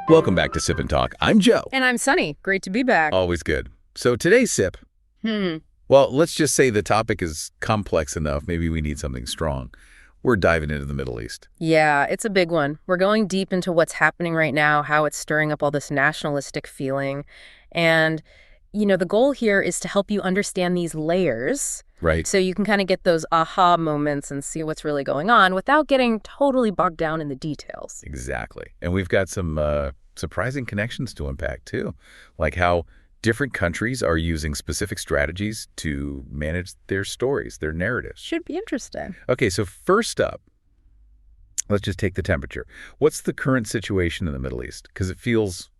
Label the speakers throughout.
Speaker 1: Welcome back to Sip and Talk. I'm Joe.
Speaker 2: And I'm Sunny. Great to be back.
Speaker 1: Always good. So today's Sip. Well, let's just say the topic is complex enough. Maybe we need something strong. We're diving into the Middle East.
Speaker 2: Yeah, it's a big one. We're going deep into what's happening right now, how it's stirring up all this nationalistic feeling. And, the goal here is to help you understand these layers.
Speaker 1: Right.
Speaker 2: So you can kind of get those aha moments and see what's really going on without getting totally bogged down in the details.
Speaker 1: Exactly. And we've got some surprising connections to unpack, too. Like how different countries are using specific strategies to manage their stories, their narratives.
Speaker 2: Should be interesting.
Speaker 1: Okay, so first up, let's just take the temperature. What's the current situation in the Middle East? Because it feels,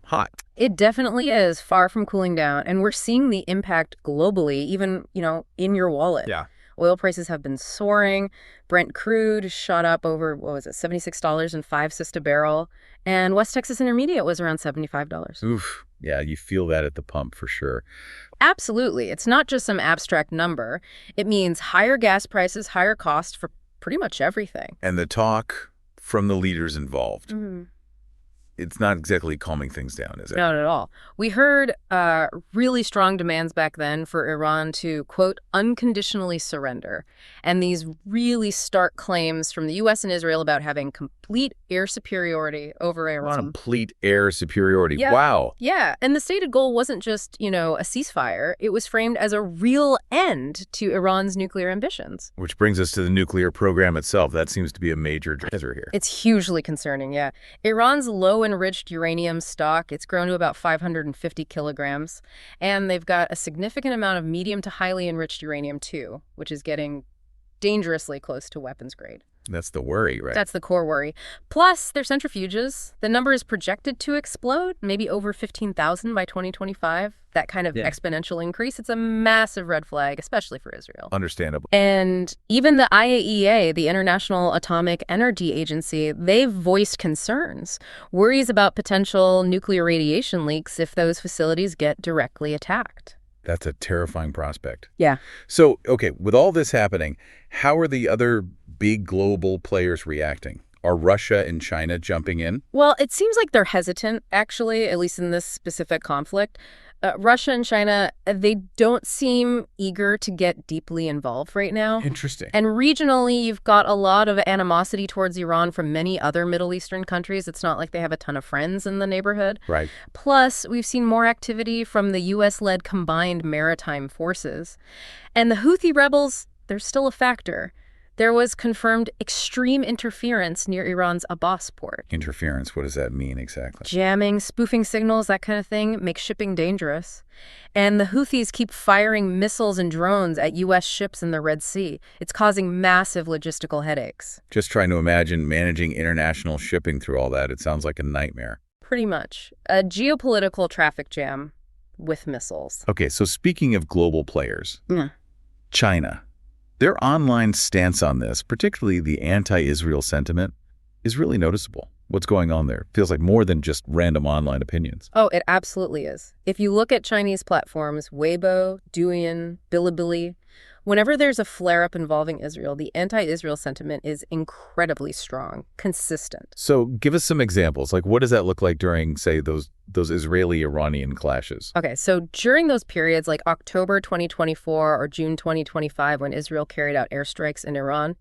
Speaker 1: hot.
Speaker 2: It definitely is, far from cooling down. And we're seeing the impact globally, even, in your wallet.
Speaker 1: Yeah.
Speaker 2: Oil prices have been soaring. Brent crude shot up over, $76.05 a barrel. And West Texas Intermediate was around $75.
Speaker 1: Oof. Yeah, you feel that at the pump for sure.
Speaker 2: Absolutely. It's not just some abstract number. It means higher gas prices, higher cost for pretty much everything.
Speaker 1: And the talk from the leaders involved. It's not exactly calming things down, is it?
Speaker 2: Not at all. We heard really strong demands back then for Iran to, quote, unconditionally surrender. And these really stark claims from the U.S. and Israel about having complete air superiority over Iran.
Speaker 1: Complete air superiority.
Speaker 2: Yeah.
Speaker 1: Wow.
Speaker 2: Yeah. And the stated goal wasn't just, a ceasefire. It was framed as a real end to Iran's nuclear ambitions.
Speaker 1: Which brings us to the nuclear program itself. That seems to be a major driver here.
Speaker 2: It's hugely concerning, yeah. Iran's low enriched uranium stock, it's grown to about 550 kilograms. And they've got a significant amount of medium to highly enriched uranium, too, which is getting dangerously close to weapons grade.
Speaker 1: That's the worry, right?
Speaker 2: That's the core worry. Plus, their centrifuges. The number is projected to explode, maybe over 15,000 by 2025. That kind of exponential increase. It's a massive red flag, especially for Israel.
Speaker 1: Understandable.
Speaker 2: And even the IAEA, the International Atomic Energy Agency, they've voiced concerns, worries about potential nuclear radiation leaks if those facilities get directly attacked.
Speaker 1: That's a terrifying prospect.
Speaker 2: Yeah.
Speaker 1: So, okay, with all this happening, how are the other big global players reacting? Are Russia and China jumping in?
Speaker 2: Well, it seems like they're hesitant, actually, at least in this specific conflict. Russia and China, they don't seem eager to get deeply involved right now.
Speaker 1: Interesting.
Speaker 2: And regionally, you've got a lot of animosity towards Iran from many other Middle Eastern countries. It's not like they have a ton of friends in the neighborhood.
Speaker 1: Right.
Speaker 2: Plus, we've seen more activity from the U.S.-led combined maritime forces. And the Houthi rebels, they're still a factor. There was confirmed extreme interference near Iran's Abbas port.
Speaker 1: Interference, what does that mean exactly?
Speaker 2: Jamming, spoofing signals, that kind of thing, makes shipping dangerous. And the Houthis keep firing missiles and drones at U.S. ships in the Red Sea. It's causing massive logistical headaches.
Speaker 1: Just trying to imagine managing international shipping through all that. It sounds like a nightmare.
Speaker 2: Pretty much. A geopolitical traffic jam with missiles.
Speaker 1: Okay, so speaking of global players,
Speaker 2: Yeah.
Speaker 1: China. Their online stance on this, particularly the anti-Israel sentiment, is really noticeable. What's going on there? Feels like more than just random online opinions.
Speaker 2: Oh, it absolutely is. If you look at Chinese platforms, Weibo, Douyin, Bilibili, whenever there's a flare-up involving Israel, the anti-Israel sentiment is incredibly strong, consistent.
Speaker 1: So give us some examples. Like, what does that look like during, say, those Israeli-Iranian clashes?
Speaker 2: Okay, so during those periods, like October 2024 or June 2025, when Israel carried out airstrikes in Iran,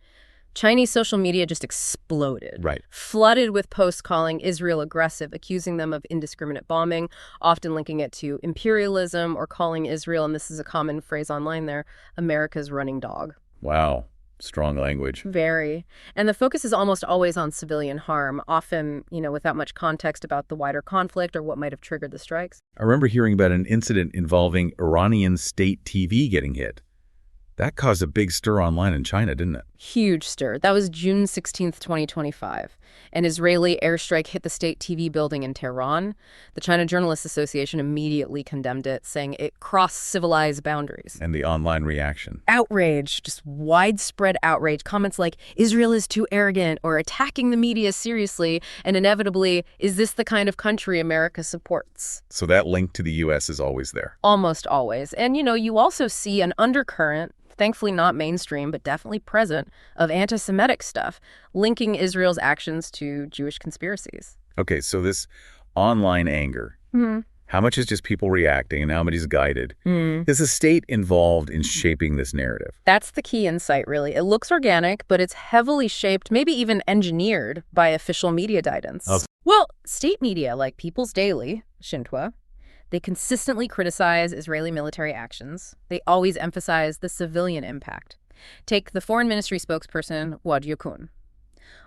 Speaker 2: Chinese social media just exploded.
Speaker 1: Right.
Speaker 2: Flooded with posts calling Israel aggressive, accusing them of indiscriminate bombing, often linking it to imperialism or calling Israel, and this is a common phrase online there, America's running dog.
Speaker 1: Wow. Strong language.
Speaker 2: Very. And the focus is almost always on civilian harm, often, without much context about the wider conflict or what might have triggered the strikes.
Speaker 1: I remember hearing about an incident involving Iranian state TV getting hit. That caused a big stir online in China, didn't it?
Speaker 2: Huge stir. That was June 16th, 2025. An Israeli airstrike hit the state TV building in Tehran. The China Journalists Association immediately condemned it, saying it crossed civilized boundaries.
Speaker 1: And the online reaction?
Speaker 2: Outrage, just widespread outrage. Comments like, Israel is too arrogant, or attacking the media seriously, and inevitably, is this the kind of country America supports?
Speaker 1: So that link to the U.S. is always there.
Speaker 2: Almost always. And, you also see an undercurrent, thankfully not mainstream, but definitely present, of anti-Semitic stuff, linking Israel's actions to Jewish conspiracies.
Speaker 1: Okay, so this online anger, how much is just people reacting and how much is guided? Is the state involved in shaping this narrative?
Speaker 2: That's the key insight, really. It looks organic, but it's heavily shaped, maybe even engineered, by official media guidance. Well, state media like People's Daily, Xinhua, they consistently criticize Israeli military actions. They always emphasize the civilian impact. Take the Foreign Ministry spokesperson, Yukun.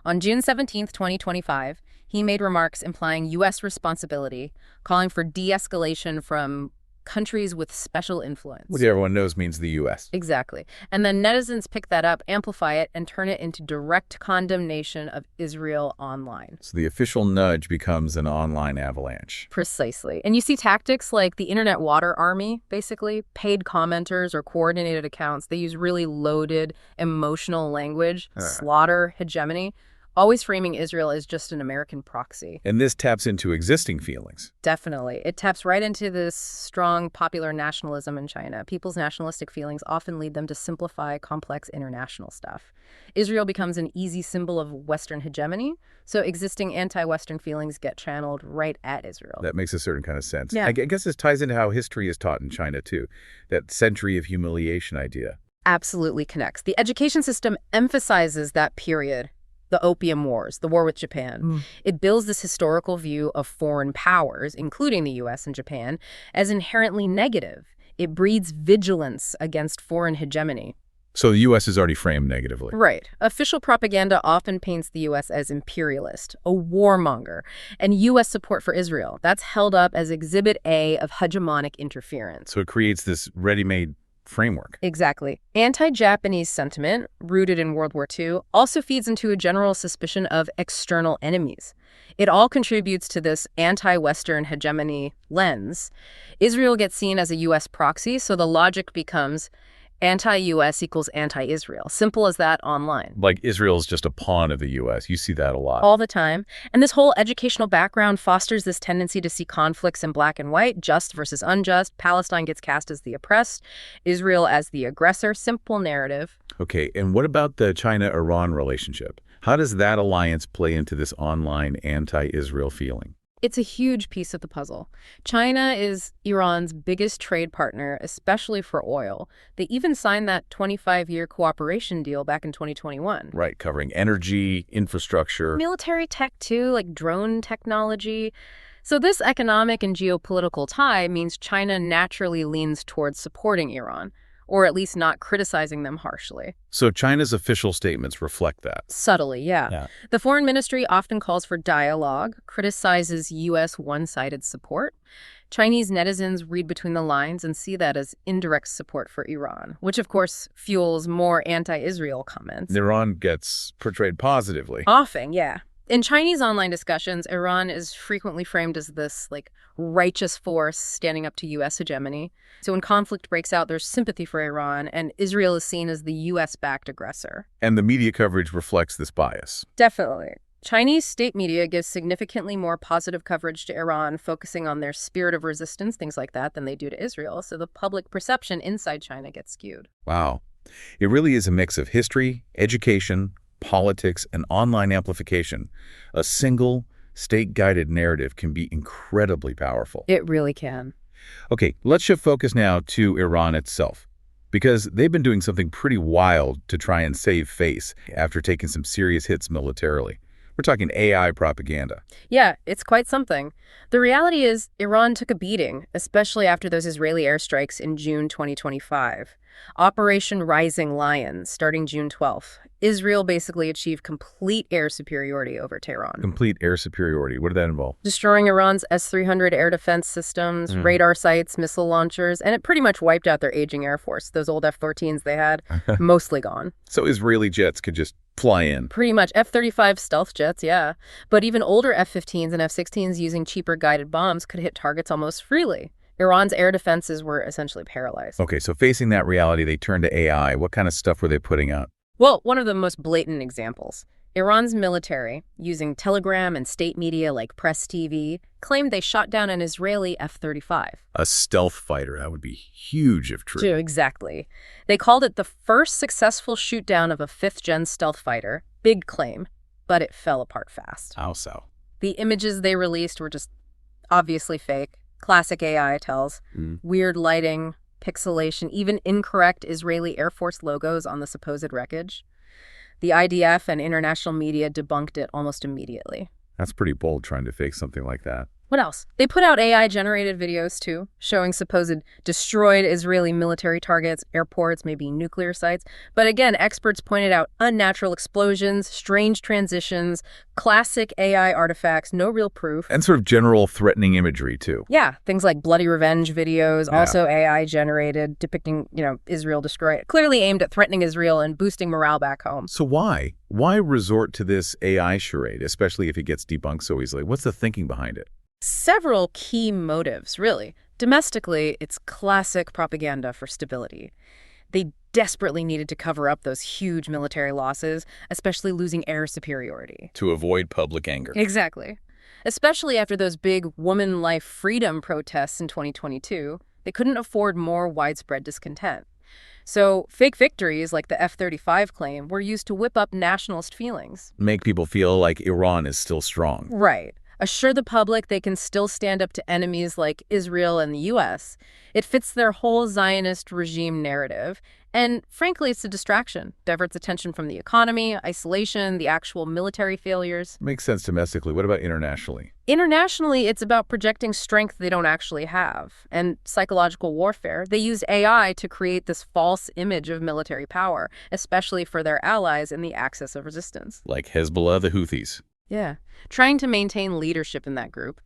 Speaker 2: On June 17th, 2025, he made remarks implying U.S. responsibility, calling for de-escalation from countries with special influence.
Speaker 1: Which everyone knows means the U.S.
Speaker 2: Exactly. And then netizens pick that up, amplify it, and turn it into direct condemnation of Israel online.
Speaker 1: So the official nudge becomes an online avalanche.
Speaker 2: Precisely. And you see tactics like the Internet Water Army, basically, paid commenters or coordinated accounts. They use really loaded, emotional language, slaughter, hegemony, always framing Israel as just an American proxy.
Speaker 1: And this taps into existing feelings.
Speaker 2: Definitely. It taps right into this strong popular nationalism in China. People's nationalistic feelings often lead them to simplify complex international stuff. Israel becomes an easy symbol of Western hegemony, so existing anti-Western feelings get channeled right at Israel.
Speaker 1: That makes a certain kind of sense.
Speaker 2: Yeah.
Speaker 1: I guess this ties into how history is taught in China, too. That century of humiliation idea.
Speaker 2: Absolutely connects. The education system emphasizes that period. The Opium Wars, the war with Japan. It builds this historical view of foreign powers, including the U.S. and Japan, as inherently negative. It breeds vigilance against foreign hegemony.
Speaker 1: So the U.S. is already framed negatively.
Speaker 2: Right. Official propaganda often paints the U.S. as imperialist, a warmonger, and U.S. support for Israel. That's held up as Exhibit A of hegemonic interference.
Speaker 1: So it creates this ready-made framework.
Speaker 2: Exactly. Anti-Japanese sentiment, rooted in World War II, also feeds into a general suspicion of external enemies. It all contributes to this anti-Western hegemony lens. Israel gets seen as a U.S. proxy, so the logic becomes anti-U.S. equals anti-Israel. Simple as that online.
Speaker 1: Like Israel's just a pawn of the U.S. You see that a lot.
Speaker 2: All the time. And this whole educational background fosters this tendency to see conflicts in black and white, just versus unjust. Palestine gets cast as the oppressed, Israel as the aggressor. Simple narrative.
Speaker 1: Okay, and what about the China-Iran relationship? How does that alliance play into this online anti-Israel feeling?
Speaker 2: It's a huge piece of the puzzle. China is Iran's biggest trade partner, especially for oil. They even signed that 25-year cooperation deal back in 2021.
Speaker 1: Right, covering energy, infrastructure.
Speaker 2: Military tech, too, like drone technology. So this economic and geopolitical tie means China naturally leans towards supporting Iran, or at least not criticizing them harshly.
Speaker 1: So China's official statements reflect that.
Speaker 2: Subtly, yeah. The foreign ministry often calls for dialogue, criticizes U.S. one-sided support. Chinese netizens read between the lines and see that as indirect support for Iran, which of course fuels more anti-Israel comments.
Speaker 1: Iran gets portrayed positively.
Speaker 2: Often, yeah. In Chinese online discussions, Iran is frequently framed as this, righteous force standing up to U.S. hegemony. So when conflict breaks out, there's sympathy for Iran, and Israel is seen as the U.S.-backed aggressor.
Speaker 1: And the media coverage reflects this bias.
Speaker 2: Definitely. Chinese state media gives significantly more positive coverage to Iran, focusing on their spirit of resistance, things like that, than they do to Israel. So the public perception inside China gets skewed.
Speaker 1: Wow. It really is a mix of history, education, politics, and online amplification. A single state-guided narrative can be incredibly powerful.
Speaker 2: It really can.
Speaker 1: Okay, let's shift focus now to Iran itself, because they've been doing something pretty wild to try and save face after taking some serious hits militarily. We're talking AI propaganda.
Speaker 2: Yeah, it's quite something. The reality is Iran took a beating, especially after those Israeli airstrikes in June 2025. Operation Rising Lion, starting June 12th. Israel basically achieved complete air superiority over Tehran.
Speaker 1: Complete air superiority. What did that involve?
Speaker 2: Destroying Iran's S-300 air defense systems, radar sites, missile launchers, and it pretty much wiped out their aging air force. Those old F-14s they had, mostly gone.
Speaker 1: So Israeli jets could just fly in.
Speaker 2: Pretty much. F-35 stealth jets, yeah. But even older F-15s and F-16s using cheaper guided bombs could hit targets almost freely. Iran's air defenses were essentially paralyzed.
Speaker 1: Okay, so facing that reality, they turned to AI. What kind of stuff were they putting out?
Speaker 2: Well, one of the most blatant examples. Iran's military, using Telegram and state media like Press TV, claimed they shot down an Israeli F-35.
Speaker 1: A stealth fighter. That would be huge if true.
Speaker 2: Exactly. They called it the first successful shoot-down of a fifth-gen stealth fighter. Big claim, but it fell apart fast.
Speaker 1: How so?
Speaker 2: The images they released were just obviously fake. Classic AI tells. Weird lighting, pixelation, even incorrect Israeli Air Force logos on the supposed wreckage. The IDF and international media debunked it almost immediately.
Speaker 1: That's pretty bold trying to fake something like that.
Speaker 2: What else? They put out AI-generated videos, too, showing supposed destroyed Israeli military targets, airports, maybe nuclear sites. But again, experts pointed out unnatural explosions, strange transitions, classic AI artifacts, no real proof.
Speaker 1: And sort of general threatening imagery, too.
Speaker 2: Yeah, things like bloody revenge videos, also AI-generated, depicting, Israel destroyed, clearly aimed at threatening Israel and boosting morale back home.
Speaker 1: So why? Why resort to this AI charade, especially if it gets debunked so easily? What's the thinking behind it?
Speaker 2: Several key motives, really. Domestically, it's classic propaganda for stability. They desperately needed to cover up those huge military losses, especially losing air superiority.
Speaker 1: To avoid public anger.
Speaker 2: Exactly. Especially after those big woman life freedom protests in 2022, they couldn't afford more widespread discontent. So fake victories like the F-35 claim were used to whip up nationalist feelings.
Speaker 1: Make people feel like Iran is still strong.
Speaker 2: Right. Assure the public they can still stand up to enemies like Israel and the U.S. It fits their whole Zionist regime narrative. And frankly, it's a distraction. Diverts attention from the economy, isolation, the actual military failures.
Speaker 1: Makes sense domestically. What about internationally?
Speaker 2: Internationally, it's about projecting strength they don't actually have. And psychological warfare. They use AI to create this false image of military power, especially for their allies in the axis of resistance.
Speaker 1: Like Hezbollah, the Houthis.
Speaker 2: Yeah, trying to maintain leadership in that group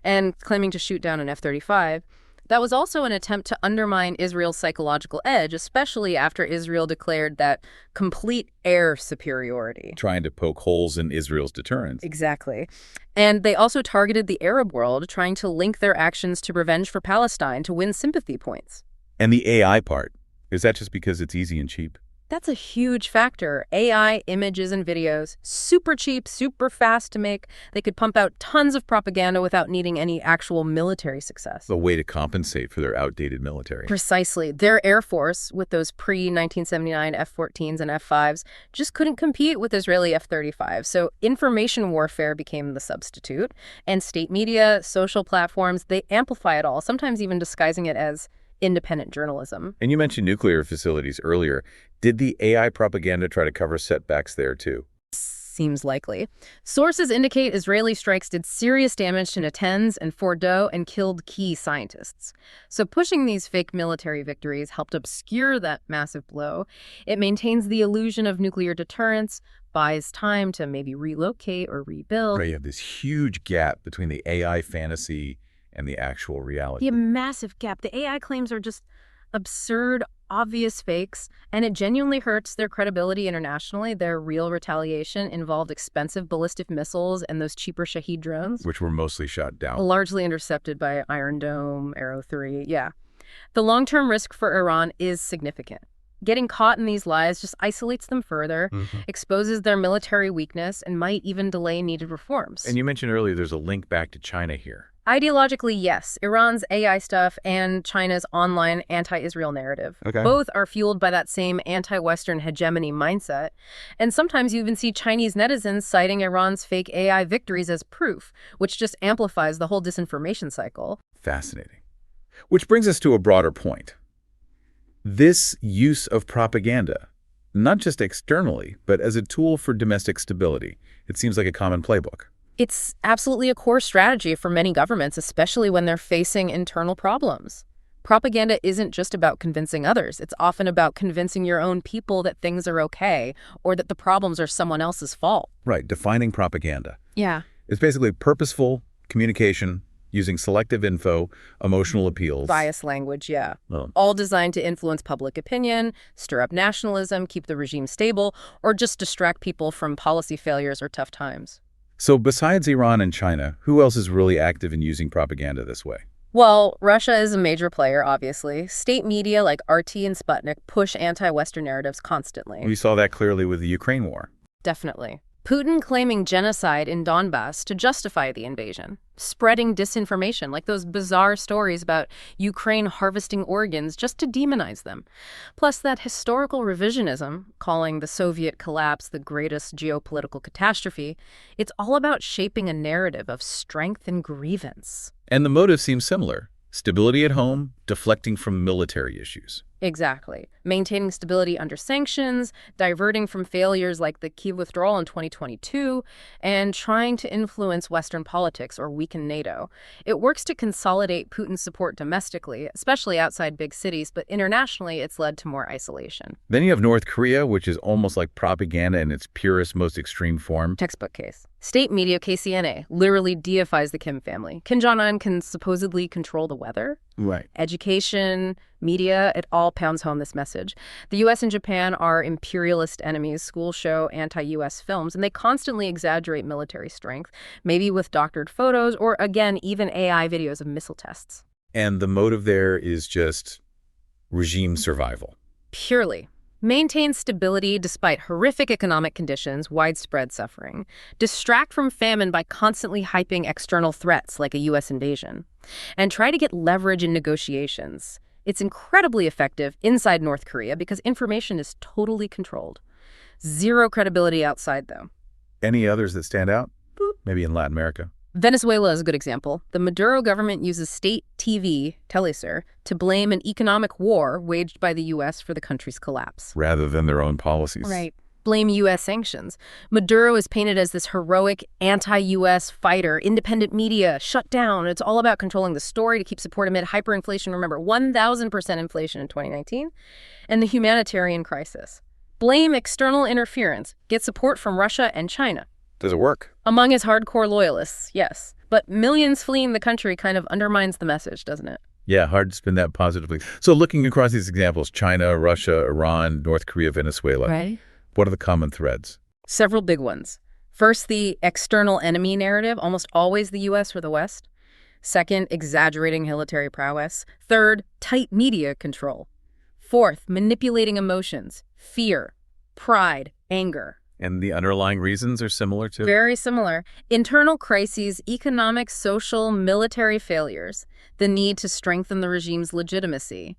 Speaker 2: and claiming to shoot down an F-35. That was also an attempt to undermine Israel's psychological edge, especially after Israel declared that complete air superiority.
Speaker 1: Trying to poke holes in Israel's deterrence.
Speaker 2: Exactly. And they also targeted the Arab world, trying to link their actions to revenge for Palestine to win sympathy points.
Speaker 1: And the AI part, is that just because it's easy and cheap?
Speaker 2: That's a huge factor. AI, images, and videos, super cheap, super fast to make. They could pump out tons of propaganda without needing any actual military success.
Speaker 1: A way to compensate for their outdated military.
Speaker 2: Precisely. Their Air Force, with those pre-1979 F-14s and F-5s, just couldn't compete with Israeli F-35. So information warfare became the substitute. And state media, social platforms, they amplify it all, sometimes even disguising it as independent journalism.
Speaker 1: And you mentioned nuclear facilities earlier. Did the AI propaganda try to cover setbacks there too?
Speaker 2: Seems likely. Sources indicate Israeli strikes did serious damage to Natanz and Fordow and killed key scientists. So pushing these fake military victories helped obscure that massive blow. It maintains the illusion of nuclear deterrence, buys time to maybe relocate or rebuild.
Speaker 1: Right, you have this huge gap between the AI fantasy and the actual reality.
Speaker 2: The massive gap. The AI claims are just absurd, obvious fakes, and it genuinely hurts their credibility internationally. Their real retaliation involved expensive ballistic missiles and those cheaper Shahed drones.
Speaker 1: Which were mostly shot down.
Speaker 2: Largely intercepted by Iron Dome, Arrow 3, yeah. The long-term risk for Iran is significant. Getting caught in these lies just isolates them further, exposes their military weakness, and might even delay needed reforms.
Speaker 1: And you mentioned earlier there's a link back to China here.
Speaker 2: Ideologically, yes. Iran's AI stuff and China's online anti-Israel narrative.
Speaker 1: Okay.
Speaker 2: Both are fueled by that same anti-Western hegemony mindset. And sometimes you even see Chinese netizens citing Iran's fake AI victories as proof, which just amplifies the whole disinformation cycle.
Speaker 1: Fascinating. Which brings us to a broader point. This use of propaganda, not just externally, but as a tool for domestic stability, it seems like a common playbook.
Speaker 2: It's absolutely a core strategy for many governments, especially when they're facing internal problems. Propaganda isn't just about convincing others. It's often about convincing your own people that things are okay or that the problems are someone else's fault.
Speaker 1: Right, defining propaganda.
Speaker 2: Yeah.
Speaker 1: It's basically purposeful communication using selective info, emotional appeals.
Speaker 2: Bias language, yeah.
Speaker 1: Oh.
Speaker 2: All designed to influence public opinion, stir up nationalism, keep the regime stable, or just distract people from policy failures or tough times.
Speaker 1: So besides Iran and China, who else is really active in using propaganda this way?
Speaker 2: Well, Russia is a major player, obviously. State media like RT and Sputnik push anti-Western narratives constantly.
Speaker 1: We saw that clearly with the Ukraine war.
Speaker 2: Definitely. Putin claiming genocide in Donbass to justify the invasion, spreading disinformation like those bizarre stories about Ukraine harvesting organs just to demonize them. Plus that historical revisionism, calling the Soviet collapse the greatest geopolitical catastrophe, it's all about shaping a narrative of strength and grievance.
Speaker 1: And the motive seems similar. Stability at home, deflecting from military issues.
Speaker 2: Exactly. Maintaining stability under sanctions, diverting from failures like the Kyiv withdrawal in 2022, and trying to influence Western politics or weaken NATO. It works to consolidate Putin's support domestically, especially outside big cities, but internationally it's led to more isolation.
Speaker 1: Then you have North Korea, which is almost like propaganda in its purest, most extreme form.
Speaker 2: Textbook case. State media KCNA literally deifies the Kim family. Kim Jong-un can supposedly control the weather.
Speaker 1: Right.
Speaker 2: Education, media, it all pounds home this message. The U.S. and Japan are imperialist enemies. Schools show anti-U.S. films, and they constantly exaggerate military strength, maybe with doctored photos or, again, even AI videos of missile tests.
Speaker 1: And the motive there is just regime survival.
Speaker 2: Purely. Maintain stability despite horrific economic conditions, widespread suffering. Distract from famine by constantly hyping external threats like a U.S. invasion. And try to get leverage in negotiations. It's incredibly effective inside North Korea because information is totally controlled. Zero credibility outside, though.
Speaker 1: Any others that stand out? Maybe in Latin America.
Speaker 2: Venezuela is a good example. The Maduro government uses state TV, Telesur, to blame an economic war waged by the U.S. for the country's collapse.
Speaker 1: Rather than their own policies.
Speaker 2: Right. Blame U.S. sanctions. Maduro is painted as this heroic anti-U.S. fighter. Independent media shut down. It's all about controlling the story to keep support amid hyperinflation. Remember, 1,000% inflation in 2019. And the humanitarian crisis. Blame external interference. Get support from Russia and China.
Speaker 1: Does it work?
Speaker 2: Among his hardcore loyalists, yes. But millions fleeing the country kind of undermines the message, doesn't it?
Speaker 1: Yeah, hard to spin that positively. So looking across these examples, China, Russia, Iran, North Korea, Venezuela.
Speaker 2: Right.
Speaker 1: What are the common threads?
Speaker 2: Several big ones. First, the external enemy narrative, almost always the U.S. or the West. Second, exaggerating military prowess. Third, tight media control. Fourth, manipulating emotions, fear, pride, anger.
Speaker 1: And the underlying reasons are similar too?
Speaker 2: Very similar. Internal crises, economic, social, military failures, the need to strengthen the regime's legitimacy,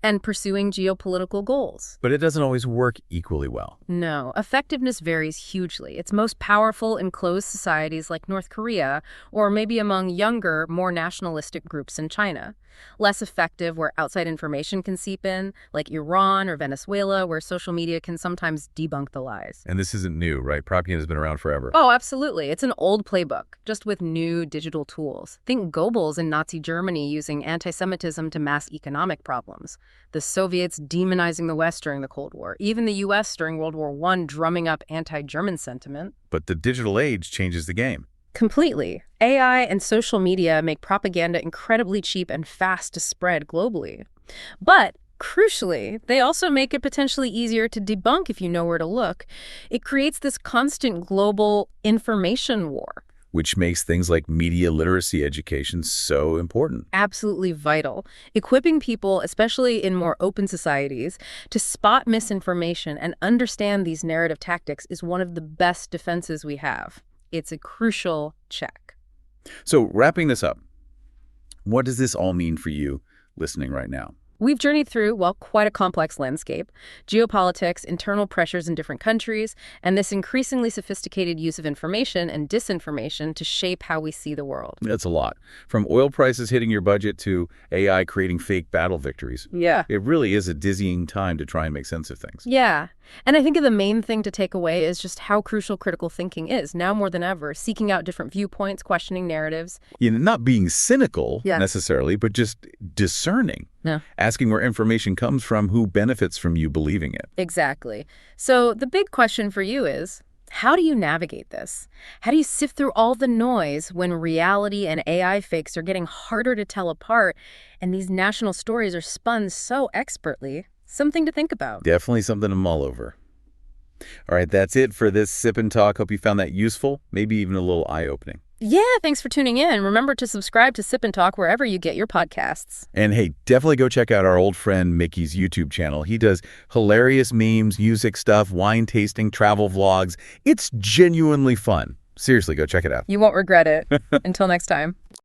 Speaker 2: and pursuing geopolitical goals.
Speaker 1: But it doesn't always work equally well.
Speaker 2: No, effectiveness varies hugely. It's most powerful in closed societies like North Korea, or maybe among younger, more nationalistic groups in China. Less effective where outside information can seep in, like Iran or Venezuela, where social media can sometimes debunk the lies.
Speaker 1: And this isn't new, right? Propaganda has been around forever.
Speaker 2: Oh, absolutely. It's an old playbook, just with new digital tools. Think Goebbels in Nazi Germany using anti-Semitism to mask economic problems. The Soviets demonizing the West during the Cold War. Even the U.S. during World War I drumming up anti-German sentiment.
Speaker 1: But the digital age changes the game.
Speaker 2: Completely. AI and social media make propaganda incredibly cheap and fast to spread globally. But, crucially, they also make it potentially easier to debunk if you know where to look. It creates this constant global information war.
Speaker 1: Which makes things like media literacy education so important.
Speaker 2: Absolutely vital. Equipping people, especially in more open societies, to spot misinformation and understand these narrative tactics is one of the best defenses we have. It's a crucial check.
Speaker 1: So wrapping this up, what does this all mean for you listening right now?
Speaker 2: We've journeyed through, well, quite a complex landscape, geopolitics, internal pressures in different countries, and this increasingly sophisticated use of information and disinformation to shape how we see the world.
Speaker 1: That's a lot. From oil prices hitting your budget to AI creating fake battle victories.
Speaker 2: Yeah.
Speaker 1: It really is a dizzying time to try and make sense of things.
Speaker 2: Yeah. And I think the main thing to take away is just how crucial critical thinking is, now more than ever, seeking out different viewpoints, questioning narratives.
Speaker 1: Not being cynical necessarily, but just discerning.
Speaker 2: Yeah.
Speaker 1: Asking where information comes from, who benefits from you believing it.
Speaker 2: Exactly. So the big question for you is, how do you navigate this? How do you sift through all the noise when reality and AI fakes are getting harder to tell apart and these national stories are spun so expertly? Something to think about.
Speaker 1: Definitely something to mull over. All right, that's it for this Sip and Talk. Hope you found that useful, maybe even a little eye-opening.
Speaker 2: Yeah, thanks for tuning in. Remember to subscribe to Sip and Talk wherever you get your podcasts.
Speaker 1: And hey, definitely go check out our old friend Micky's YouTube channel. He does hilarious memes, music stuff, wine tasting, travel vlogs. It's genuinely fun. Seriously, go check it out.
Speaker 2: You won't regret it. Until next time.